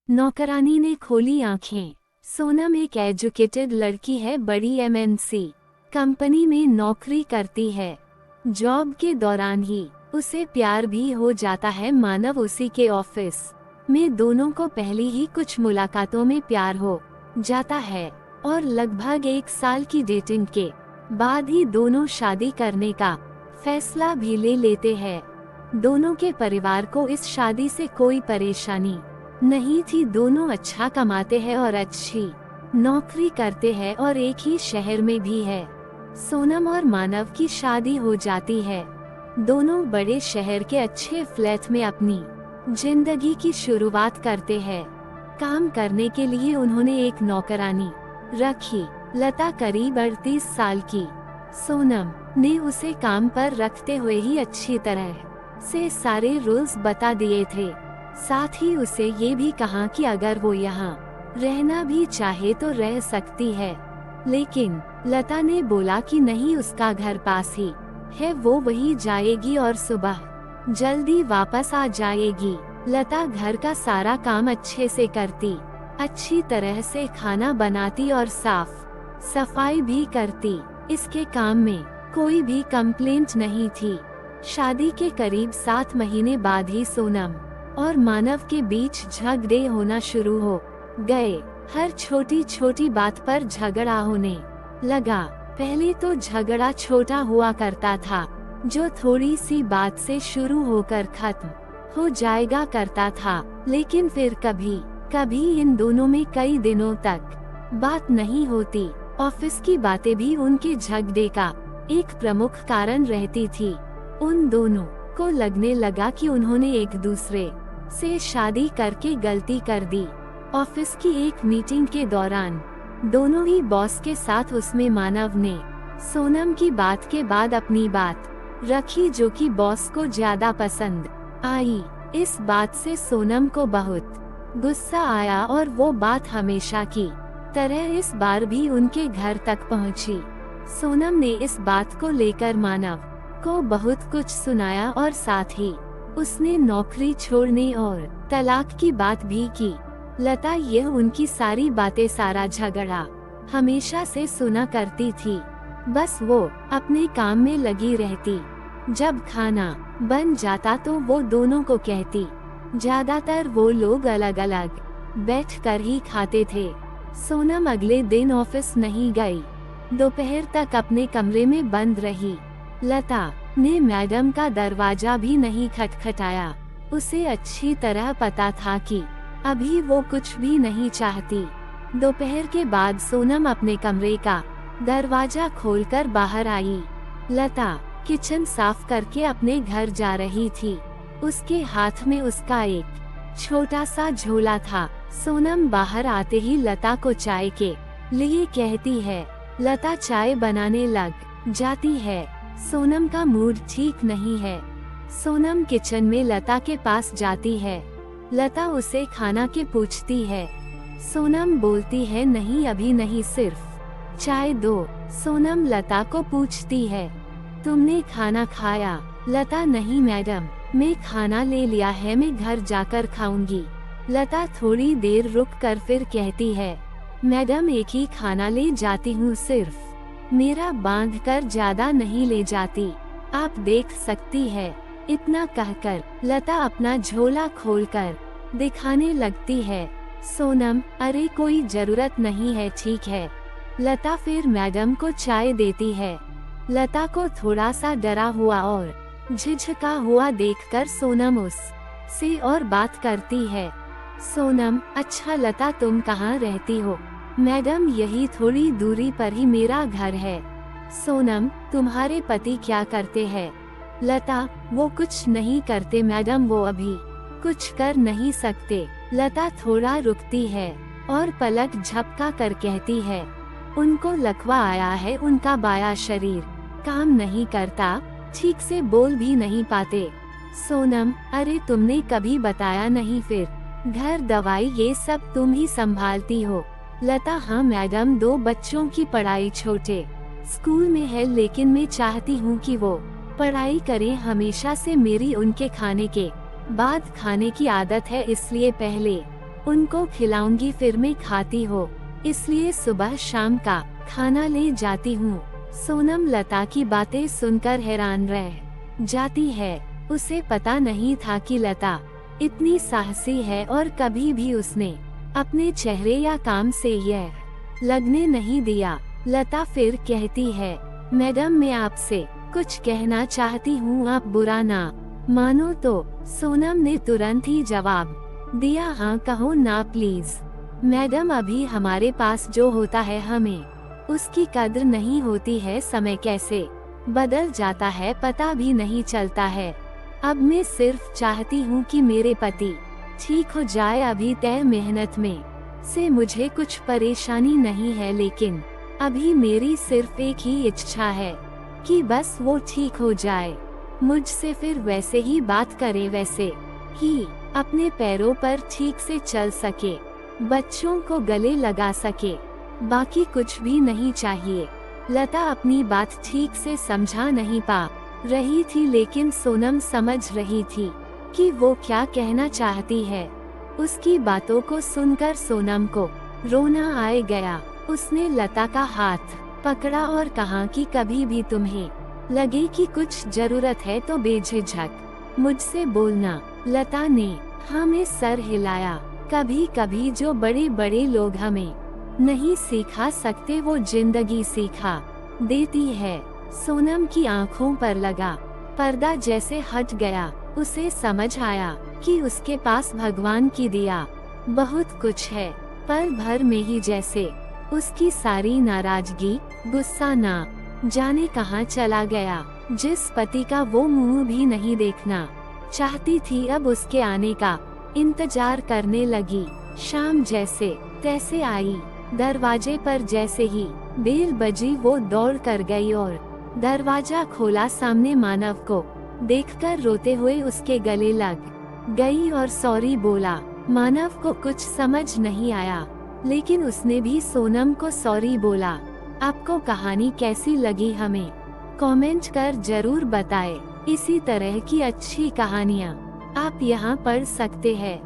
नौकरानी ने खोली आंखें। सोनम एक एजुकेटेड लड़की है, बड़ी एमएनसी कंपनी में नौकरी करती है। जॉब के दौरान ही उसे प्यार भी हो जाता है मानव उसी के ऑफिस में। दोनों को पहली ही कुछ मुलाकातों में प्यार हो जाता है और लगभग 1 साल की डेटिंग के बाद ही दोनों शादी करने का फैसला भी ले लेते हैं। दोनों के परिवार को इस शादी से कोई परेशानी नहीं थी। दोनों अच्छा कमाते हैं और अच्छी नौकरी करते हैं और एक ही शहर में भी है। सोनम और मानव की शादी हो जाती है। दोनों बड़े शहर के अच्छे फ्लैट में अपनी जिंदगी की शुरुआत करते हैं। काम करने के लिए उन्होंने एक नौकरानी रखी। लता करीब 38 साल की। सोनम ने उसे काम पर रखते हुए ही अच्छी तरह से सारे रूल्स बता दिए थे। साथ ही उसे ये भी कहा कि अगर वो यहाँ रहना भी चाहे तो रह सकती है। लेकिन लता ने बोला कि नहीं, उसका घर पास ही है, वो वहीं जाएगी और सुबह जल्दी वापस आ जाएगी। लता घर का सारा काम अच्छे से करती, अच्छी तरह से खाना बनाती और साफ सफाई भी करती। इसके काम में कोई भी कंप्लेंट नहीं थी। शादी के करीब 7 महीने बाद ही सोनम और मानव के बीच झगड़े होना शुरू हो गए। हर छोटी छोटी बात पर झगड़ा होने लगा। पहले तो झगड़ा छोटा हुआ करता था, जो थोड़ी सी बात से शुरू होकर खत्म हो जाएगा करता था। लेकिन फिर कभी कभी इन दोनों में कई दिनों तक बात नहीं होती। ऑफिस की बातें भी उनके झगड़े का एक प्रमुख कारण रहती थी। उन दोनों को लगने लगा कि उन्होंने एक दूसरे से शादी करके गलती कर दी। ऑफिस की एक मीटिंग के दौरान दोनों ही बॉस के साथ उसमें मानव ने सोनम की बात के बाद अपनी बात रखी, जो कि बॉस को ज्यादा पसंद आई। इस बात से सोनम को बहुत गुस्सा आया और वो बात हमेशा की तरह इस बार भी उनके घर तक पहुंची। सोनम ने इस बात को लेकर मानव को बहुत कुछ सुनाया और साथ ही उसने नौकरी छोड़ने और तलाक की बात भी की। लता यह उनकी सारी बातें, सारा झगड़ा हमेशा से सुना करती थी। बस वो अपने काम में लगी रहती। जब खाना बन जाता तो वो दोनों को कहती। ज्यादातर वो लोग अलग अलग बैठकर ही खाते थे। सोनम अगले दिन ऑफिस नहीं गई। दोपहर तक अपने कमरे में बंद रही। लता ने मैडम का दरवाजा भी नहीं खटखटाया। उसे अच्छी तरह पता था कि अभी वो कुछ भी नहीं चाहती। दोपहर के बाद सोनम अपने कमरे का दरवाजा खोलकर बाहर आई। लता किचन साफ करके अपने घर जा रही थी। उसके हाथ में उसका एक छोटा सा झोला था। सोनम बाहर आते ही लता को चाय के लिए कहती है। लता चाय बनाने लग जाती है। सोनम का मूड ठीक नहीं है। सोनम किचन में लता के पास जाती है। लता उसे खाना के पूछती है। सोनम बोलती है, नहीं अभी नहीं, सिर्फ चाय दो। सोनम लता को पूछती है, तुमने खाना खाया? लता, नहीं मैडम, मैं खाना ले लिया है, मैं घर जाकर खाऊंगी। लता थोड़ी देर रुककर फिर कहती है, मैडम एक ही खाना ले जाती हूँ, सिर्फ मेरा बांध कर ज्यादा नहीं ले जाती, आप देख सकती है। इतना कहकर लता अपना झोला खोलकर दिखाने लगती है। सोनम, अरे कोई जरूरत नहीं है, ठीक है। लता फिर मैडम को चाय देती है। लता को थोड़ा सा डरा हुआ और झिझका हुआ देखकर सोनम उस से और बात करती है। सोनम, अच्छा लता, तुम कहाँ रहती हो? मैडम, यही थोड़ी दूरी पर ही मेरा घर है। सोनम, तुम्हारे पति क्या करते हैं? लता, वो कुछ नहीं करते मैडम, वो अभी कुछ कर नहीं सकते। लता थोड़ा रुकती है और पलक झपका कर कहती है, उनको लकवा आया है, उनका बायां शरीर काम नहीं करता, ठीक से बोल भी नहीं पाते। सोनम, अरे तुमने कभी बताया नहीं, फिर घर दवाई ये सब तुम ही संभालती हो? लता, हाँ मैडम, 2 बच्चों की पढ़ाई छोटे स्कूल में है, लेकिन मैं चाहती हूँ कि वो पढ़ाई करें। हमेशा से मेरी उनके खाने के बाद खाने की आदत है, इसलिए पहले उनको खिलाऊंगी फिर मैं खाती हो, इसलिए सुबह शाम का खाना ले जाती हूँ। सोनम लता की बातें सुनकर हैरान रह जाती है। उसे पता नहीं था कि लता इतनी साहसी है और कभी भी उसने अपने चेहरे या काम से यह लगने नहीं दिया। लता फिर कहती है, मैडम मैं आपसे कुछ कहना चाहती हूँ, आप बुरा ना मानो तो। सोनम ने तुरंत ही जवाब दिया, हाँ कहो ना प्लीज। मैडम अभी हमारे पास जो होता है हमें उसकी कद्र नहीं होती है, समय कैसे बदल जाता है पता भी नहीं चलता है। अब मैं सिर्फ चाहती हूँ कि मेरे पति ठीक हो जाए। अभी तय मेहनत में से मुझे कुछ परेशानी नहीं है, लेकिन अभी मेरी सिर्फ एक ही इच्छा है कि बस वो ठीक हो जाए, मुझसे फिर वैसे ही बात करे, वैसे ही अपने पैरों पर ठीक से चल सके, बच्चों को गले लगा सके, बाकी कुछ भी नहीं चाहिए। लता अपनी बात ठीक से समझा नहीं पा रही थी, लेकिन सोनम समझ रही थी कि वो क्या कहना चाहती है। उसकी बातों को सुनकर सोनम को रोना आ गया। उसने लता का हाथ पकड़ा और कहा कि कभी भी तुम्हें लगे कि कुछ जरूरत है तो बेझिझक मुझसे बोलना। लता ने हमें सर हिलाया। कभी कभी जो बड़े बड़े लोग हमें नहीं सिखा सकते वो जिंदगी सिखा देती है। सोनम की आंखों पर लगा पर्दा जैसे हट गया। उसे समझ आया कि उसके पास भगवान की दिया बहुत कुछ है। पल भर में ही जैसे उसकी सारी नाराजगी, गुस्सा ना जाने कहाँ चला गया। जिस पति का वो मुंह भी नहीं देखना चाहती थी, अब उसके आने का इंतजार करने लगी। शाम जैसे तैसे आई। दरवाजे पर जैसे ही बेल बजी वो दौड़ कर गई और दरवाजा खोला। सामने मानव को देखकर रोते हुए उसके गले लग गई और सॉरी बोला। मानव को कुछ समझ नहीं आया, लेकिन उसने भी सोनम को सॉरी बोला। आपको कहानी कैसी लगी हमें कमेंट कर जरूर बताएं। इसी तरह की अच्छी कहानियाँ आप यहाँ पढ़ सकते हैं।